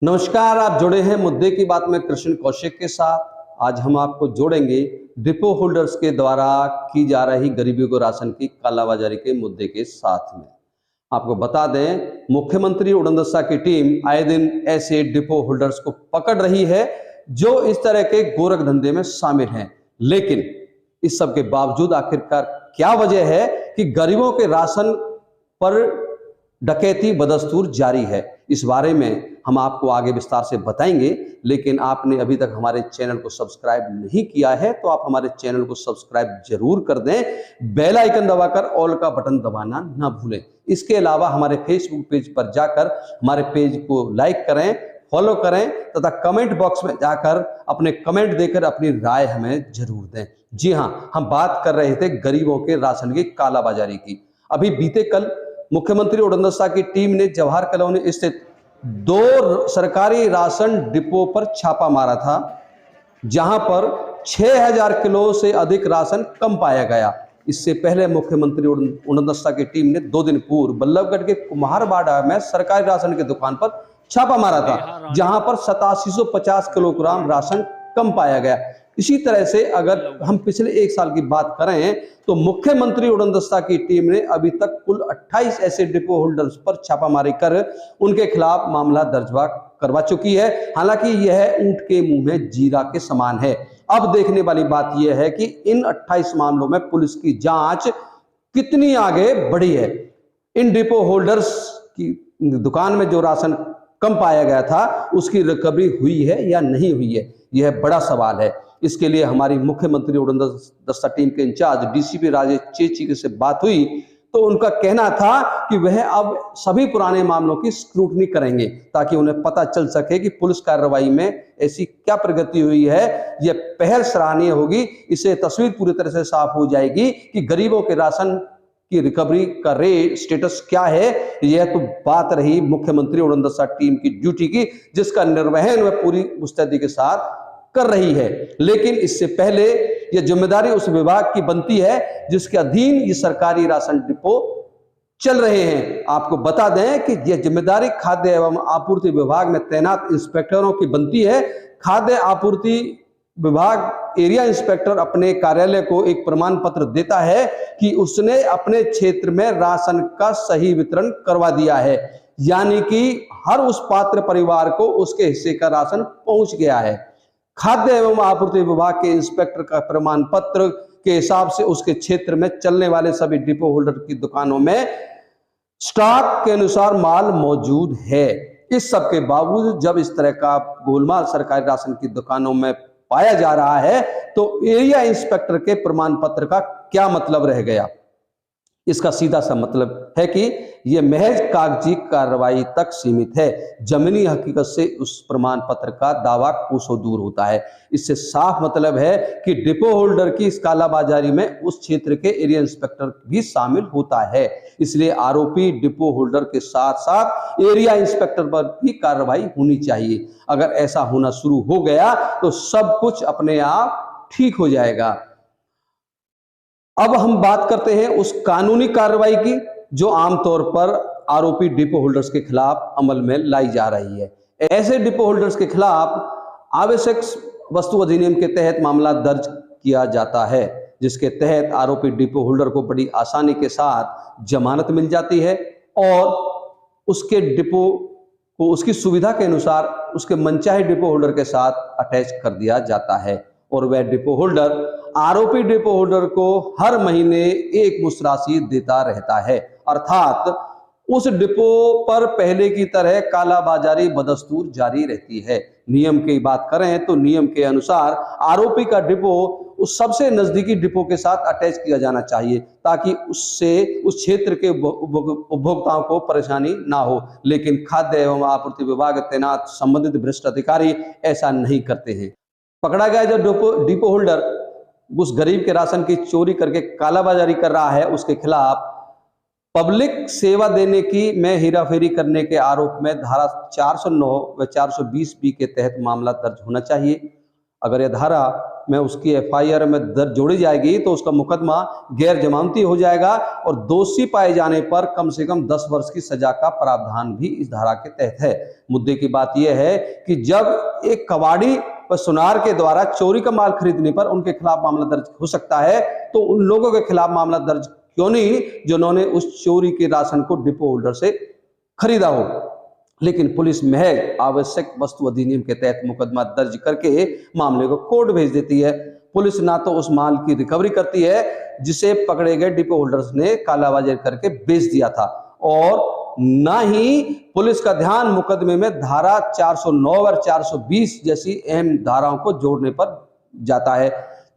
नमस्कार, आप जुड़े हैं मुद्दे की बात में कृष्ण कौशिक के साथ। आज हम आपको जोड़ेंगे डिपो होल्डर्स के द्वारा की जा रही गरीबों को राशन की कालाबाजारी के मुद्दे के साथ में। आपको बता दें, मुख्यमंत्री उड़नदस्ता की टीम आए दिन ऐसे डिपो होल्डर्स को पकड़ रही है जो इस तरह के गोरख धंधे में शामिल हैं। लेकिन इस सब के बावजूद आखिरकार क्या वजह है कि गरीबों के राशन पर डकैती बदस्तूर जारी है? इस बारे में हम आपको आगे विस्तार से बताएंगे। लेकिन आपने अभी तक हमारे चैनल को सब्सक्राइब नहीं किया है तो आप हमारे चैनल को सब्सक्राइब जरूर कर दें, बेल आइकन दबाकर ऑल का बटन दबाना ना भूलें। इसके अलावा हमारे फेसबुक पेज पर जाकर हमारे पेज को लाइक करें, फॉलो करें तथा कमेंट बॉक्स में जाकर अपने कमेंट देकर अपनी राय हमें जरूर दें। जी हाँ, हम बात कर रहे थे गरीबों के राशन की कालाबाजारी की। अभी बीते कल मुख्यमंत्री उड़नदस्ता की टीम ने जवाहर कॉलोनी स्थित 2 सरकारी राशन डिपो पर छापा मारा था, जहां पर 6000 किलो से अधिक राशन कम पाया गया। इससे पहले मुख्यमंत्री उड़नदस्ता की टीम ने 2 दिन पूर्व बल्लभगढ़ के कुम्हारबाड़ा में सरकारी राशन की दुकान पर छापा मारा था, जहां पर 8750 किलोग्राम राशन कम पाया गया। इसी तरह से अगर हम पिछले 1 साल की बात करें तो मुख्यमंत्री उड़नदस्ता की टीम ने अभी तक कुल 28 ऐसे डिपो होल्डर्स पर छापामारी कर उनके खिलाफ मामला दर्ज करवा चुकी है। हालांकि यह ऊंट के मुंह में जीरा के समान है। अब देखने वाली बात यह है कि इन 28 मामलों में पुलिस की जांच कितनी आगे बढ़ी है। इन डिपो होल्डर्स की दुकान में जो राशन कम पाया गया था उसकी रिकवरी हुई है या नहीं हुई है, यह बड़ा सवाल है। इसके लिए हमारी मुख्यमंत्री उड़नदस्ता टीम के इंचार्ज डीसीपी राजेश चेची से बात हुई तो उनका कहना था कि वह अब सभी पुराने मामलों की स्क्रूटनी करेंगे ताकि उन्हें पता चल सके कि पुलिस कार्रवाई में ऐसी क्या प्रगति हुई है। यह पहल सराहनीय होगी। इससे तस्वीर पूरी तरह से साफ हो जाएगी कि गरीबों के राशन की रिकवरी का स्टेटस क्या है। यह तो बात रही मुख्यमंत्री उड़नदस्ता टीम की ड्यूटी की, जिसका निर्वहन वह पूरी मुस्तैदी के साथ कर रही है। लेकिन इससे पहले यह जिम्मेदारी उस विभाग की बनती है जिसके अधीन ये सरकारी राशन डिपो चल रहे हैं। आपको बता दें कि यह जिम्मेदारी खाद्य एवं आपूर्ति विभाग में तैनात इंस्पेक्टरों की बनती है। खाद्य आपूर्ति विभाग एरिया इंस्पेक्टर अपने कार्यालय को एक प्रमाण पत्र देता है कि उसने अपने क्षेत्र में राशन का सही वितरण करवा दिया है, यानी कि हर उस पात्र परिवार को उसके हिस्से का राशन पहुंच गया है। खाद्य एवं आपूर्ति विभाग के इंस्पेक्टर का प्रमाण पत्र के हिसाब से उसके क्षेत्र में चलने वाले सभी डिपो होल्डर की दुकानों में स्टॉक के अनुसार माल मौजूद है। इस सब के बावजूद जब इस तरह का गोलमाल सरकारी राशन की दुकानों में पाया जा रहा है तो एरिया इंस्पेक्टर के प्रमाण पत्र का क्या मतलब रह गया? इसका सीधा सा मतलब है कि यह महज कागजी कार्रवाई तक सीमित है। जमीनी हकीकत से उस प्रमाण पत्र का दावा कोसों दूर होता है। इससे साफ मतलब है कि डिपो होल्डर की इस कालाबाजारी में उस क्षेत्र के एरिया इंस्पेक्टर भी शामिल होता है। इसलिए आरोपी डिपो होल्डर के साथ साथ एरिया इंस्पेक्टर पर भी कार्रवाई होनी चाहिए। अगर ऐसा होना शुरू हो गया तो सब कुछ अपने आप ठीक हो जाएगा। अब हम बात करते हैं उस कानूनी कार्रवाई की जो आमतौर पर आरोपी डिपो होल्डर्स के खिलाफ अमल में लाई जा रही है। ऐसे डिपो होल्डर्स के खिलाफ आवश्यक वस्तु अधिनियम के तहत मामला दर्ज किया जाता है, जिसके तहत आरोपी डिपो होल्डर को बड़ी आसानी के साथ जमानत मिल जाती है और उसके डिपो को उसकी सुविधा के अनुसार उसके मनचाहे डिपो होल्डर के साथ अटैच कर दिया जाता है और वह डिपो होल्डर आरोपी डिपो होल्डर को हर महीने एक मुश्त राशि देता रहता है। अर्थात उस डिपो पर पहले की तरह कालाबाजारी बदस्तूर जारी रहती है। नियम की बात करें तो नियम के अनुसार आरोपी का डिपो उस सबसे नजदीकी डिपो के साथ अटैच किया जाना चाहिए ताकि उससे उस क्षेत्र के उपभोक्ताओं को परेशानी ना हो। लेकिन खाद्य एवं आपूर्ति विभाग तैनात संबंधित भ्रष्ट अधिकारी ऐसा नहीं करते हैं। पकड़ा गया जो डिपो होल्डर उस गरीब के राशन की चोरी करके कालाबाजारी कर रहा है उसके खिलाफ पब्लिक सेवा देने की में हेराफेरी करने के आरोप में धारा 409 व 420 बी के तहत मामला दर्ज होना चाहिए। अगर यह धारा में उसकी एफआईआर में दर्ज जोड़ी जाएगी तो उसका मुकदमा गैर जमानती हो जाएगा और दोषी पाए जाने पर कम से कम 10 वर्ष की सजा का प्रावधान भी इस धारा के तहत है। मुद्दे की बात यह है कि जब एक कबाड़ी व सुनार के द्वारा चोरी का माल खरीदने पर उनके खिलाफ मामला दर्ज हो सकता है, तो उन लोगों के खिलाफ मामला दर्ज क्यों नहीं जिन्होंने उस चोरी के राशन को डिपो होल्डर से खरीदा हो। लेकिन पुलिस महज आवश्यक वस्तु अधिनियम के तहत मुकदमा दर्ज करके मामले को कोर्ट भेज देती है। पुलिस ना तो उस माल की रिकवरी करती है जिसे पकड़े गए डिपो होल्डर्स ने कालाबाजारी करके बेच दिया था, और ना ही पुलिस का ध्यान मुकदमे में धारा 409 और 420 जैसी अहम धाराओं को जोड़ने पर जाता है।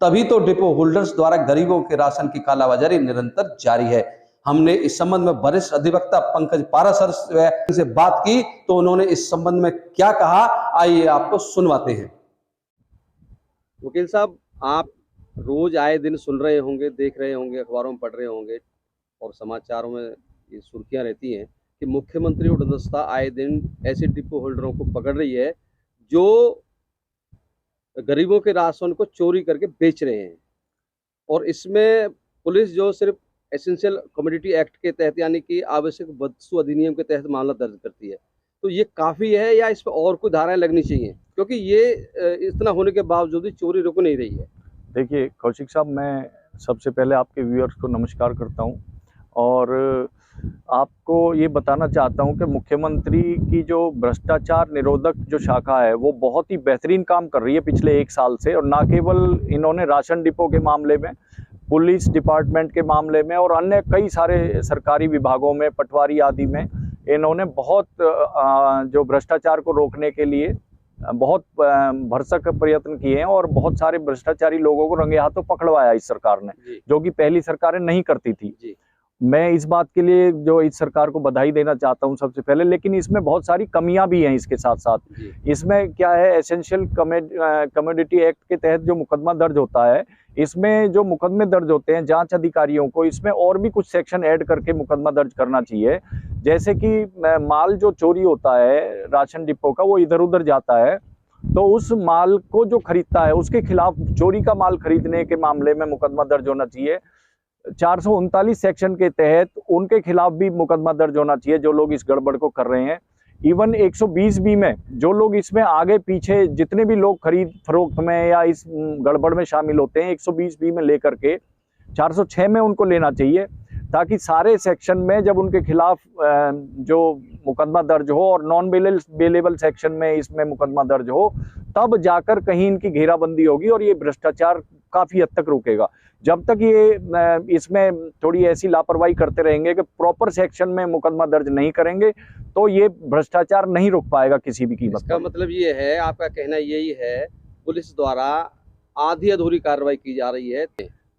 तभी तो डिपो होल्डर्स द्वारा गरीबों के राशन की कालाबाजारी निरंतर जारी है। हमने इस संबंध में वरिष्ठ अधिवक्ता पंकज पाराशर से बात की तो उन्होंने इस संबंध में क्या कहा, आइए आपको सुनवाते हैं। वकील साहब, आप रोज आए दिन सुन रहे होंगे, देख रहे होंगे, अखबारों में पढ़ रहे होंगे और समाचारों में ये सुर्खियां रहती हैं कि मुख्यमंत्री उड़नदस्ता आए दिन ऐसे डिपो होल्डरों को पकड़ रही है जो गरीबों के राशन को चोरी करके बेच रहे हैं, और इसमें पुलिस जो सिर्फ एसेंशियल कमोडिटी एक्ट के तहत यानी कि आवश्यक वस्तु अधिनियम के तहत मामला दर्ज करती है, तो ये काफ़ी है या इस पर और कोई धाराएं लगनी चाहिए, क्योंकि ये इतना होने के बावजूद भी चोरी रुक नहीं रही है। देखिए कौशिक साहब, मैं सबसे पहले आपके व्यूअर्स को नमस्कार करता हूं और आपको ये बताना चाहता हूं कि मुख्यमंत्री की जो भ्रष्टाचार निरोधक जो शाखा है वो बहुत ही बेहतरीन काम कर रही है पिछले 1 साल से। और ना केवल इन्होंने राशन डिपो के मामले में, पुलिस डिपार्टमेंट के मामले में और अन्य कई सारे सरकारी विभागों में, पटवारी आदि में इन्होंने बहुत जो भ्रष्टाचार को रोकने के लिए बहुत भरसक प्रयत्न किए हैं और बहुत सारे भ्रष्टाचारी लोगों को रंगे हाथों पकड़वाया इस सरकार ने, जो कि पहली सरकारें नहीं करती थी। मैं इस बात के लिए जो इस सरकार को बधाई देना चाहता हूं सबसे पहले, लेकिन इसमें बहुत सारी कमियां भी हैं। इसके साथ साथ इसमें क्या है, एसेंशियल कमोडिटी एक्ट के तहत जो मुकदमा दर्ज होता है, इसमें जो मुकदमे दर्ज होते हैं जांच अधिकारियों को इसमें और भी कुछ सेक्शन ऐड करके मुकदमा दर्ज करना चाहिए। जैसे कि माल जो चोरी होता है राशन डिपो का, वो इधर उधर जाता है, तो उस माल को जो खरीदता है उसके खिलाफ चोरी का माल खरीदने के मामले में मुकदमा दर्ज होना चाहिए। 439 सेक्शन के तहत उनके खिलाफ भी मुकदमा दर्ज होना चाहिए जो लोग इस गड़बड़ को कर रहे हैं। इवन 120B में जो लोग इसमें आगे पीछे जितने भी लोग खरीद फरोख्त में या इस गड़बड़ में शामिल होते हैं, 120B में लेकर के 406 में उनको लेना चाहिए, ताकि सारे सेक्शन में जब उनके खिलाफ जो मुकदमा दर्ज हो और नॉन बेलेबल सेक्शन में इसमें मुकदमा दर्ज हो, तब जाकर कहीं इनकी घेराबंदी होगी और ये भ्रष्टाचार काफ़ी हद तक रुकेगा। जब तक ये इसमें थोड़ी ऐसी लापरवाही करते रहेंगे कि प्रॉपर सेक्शन में मुकदमा दर्ज नहीं करेंगे, तो ये भ्रष्टाचार नहीं रुक पाएगा किसी भी कीमत पर। इसका मतलब ये है, आपका कहना यही है, पुलिस द्वारा आधी अधूरी कार्रवाई की जा रही है।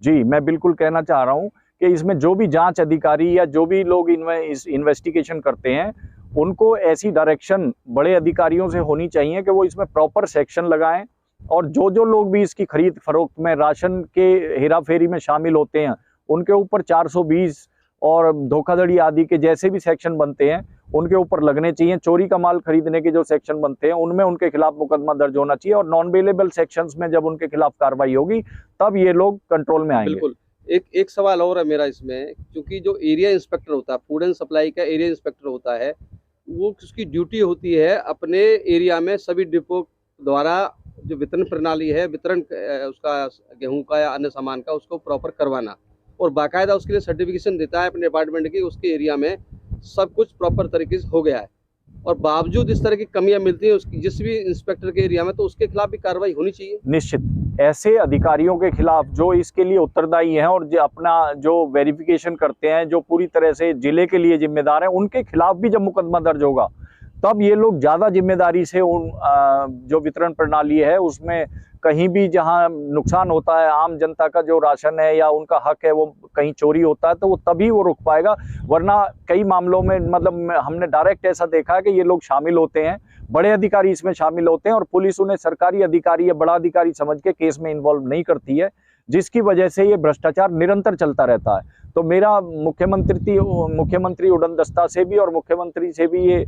जी, मैं बिल्कुल कहना चाह रहा हूँ कि इसमें जो भी जांच अधिकारी या जो भी लोग इन्वेस्टिगेशन करते हैं, उनको ऐसी डायरेक्शन बड़े अधिकारियों से होनी चाहिए कि वो इसमें प्रॉपर सेक्शन लगाएं, और जो लोग भी इसकी खरीद फरोख्त में राशन के हेरा फेरी में शामिल होते हैं, उनके ऊपर 420 और धोखाधड़ी आदि के जैसे भी सेक्शन बनते हैं उनके ऊपर लगने चाहिए। चोरी का माल खरीदने के जो सेक्शन बनते हैं उनमें उनके खिलाफ मुकदमा दर्ज होना चाहिए, और नॉन बेलेबल सेक्शंस में जब उनके खिलाफ कार्रवाई होगी तब ये लोग कंट्रोल में आएंगे। बिल्कुल। एक सवाल और है मेरा इसमें, क्योंकि जो एरिया इंस्पेक्टर होता है, फूड एंड सप्लाई का एरिया इंस्पेक्टर होता है, वो उसकी ड्यूटी होती है अपने एरिया में सभी डिपो द्वारा जो वितरण प्रणाली है, वितरण उसका गेहूं का या अन्य सामान का, उसको प्रॉपर करवाना, और बाकायदा उसके लिए सर्टिफिकेशन देता है अपने डिपार्टमेंट की, उसके एरिया में सब कुछ प्रॉपर तरीके से हो गया है, और बावजूद इस तरह की कमियां मिलती हैं उसकी जिस भी इंस्पेक्टर के एरिया में, तो उसके खिलाफ भी कार्रवाई होनी चाहिए। निश्चित ऐसे अधिकारियों के खिलाफ जो इसके लिए उत्तरदायी हैं और जो अपना जो वेरिफिकेशन करते हैं, जो पूरी तरह से जिले के लिए जिम्मेदार हैं, उनके खिलाफ भी जब मुकदमा दर्ज होगा तब ये लोग ज़्यादा जिम्मेदारी से उन जो वितरण प्रणाली है उसमें कहीं भी जहां नुकसान होता है, आम जनता का जो राशन है या उनका हक है वो कहीं चोरी होता है, तो वो तभी वो रुक पाएगा। वरना कई मामलों में मतलब हमने डायरेक्ट ऐसा देखा है कि ये लोग शामिल होते हैं, बड़े अधिकारी इसमें शामिल होते हैं और पुलिस उन्हें सरकारी अधिकारी या बड़ा अधिकारी समझ के केस में इन्वॉल्व नहीं करती है, जिसकी वजह से ये भ्रष्टाचार निरंतर चलता रहता है। तो मेरा मुख्यमंत्री उड़नदस्ता से भी और मुख्यमंत्री से भी ये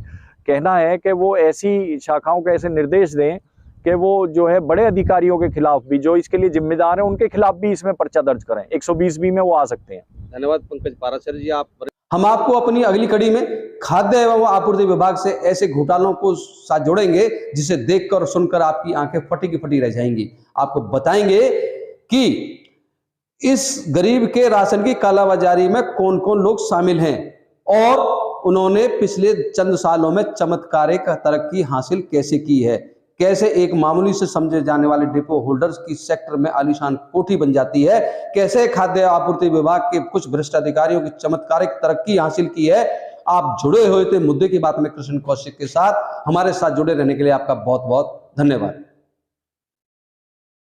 कहना है कि वो ऐसी शाखाओं को ऐसे निर्देश दें कि वो जो है बड़े अधिकारियों के खिलाफ भी, जो इसके लिए जिम्मेदार हैं, उनके खिलाफ भी इसमें पर्चा दर्ज करें। 120 में वो आ सकते हैं। धन्यवाद पंकज पाराशर जी। आप हम आपको अपनी अगली कड़ी में खाद्य एवं आपूर्ति विभाग से ऐसे घोटालों को साथ जोड़ेंगे जिसे देखकर और सुनकर आपकी आंखें फटी की फटी रह जाएंगी। आपको बताएंगे कि इस गरीब के राशन की कालाबाजारी में कौन कौन लोग शामिल हैं और उन्होंने पिछले चंद सालों में चमत्कारिक तरक्की हासिल कैसे की है, कैसे एक मामूली से समझे जाने वाले डिपो होल्डर्स की सेक्टर में आलीशान कोठी बन जाती है, कैसे खाद्य आपूर्ति विभाग के कुछ भ्रष्ट अधिकारियों की चमत्कारिक तरक्की हासिल की है। आप जुड़े हुए थे मुद्दे की बात में कृष्ण कौशिक के साथ। हमारे साथ जुड़े रहने के लिए आपका बहुत बहुत धन्यवाद।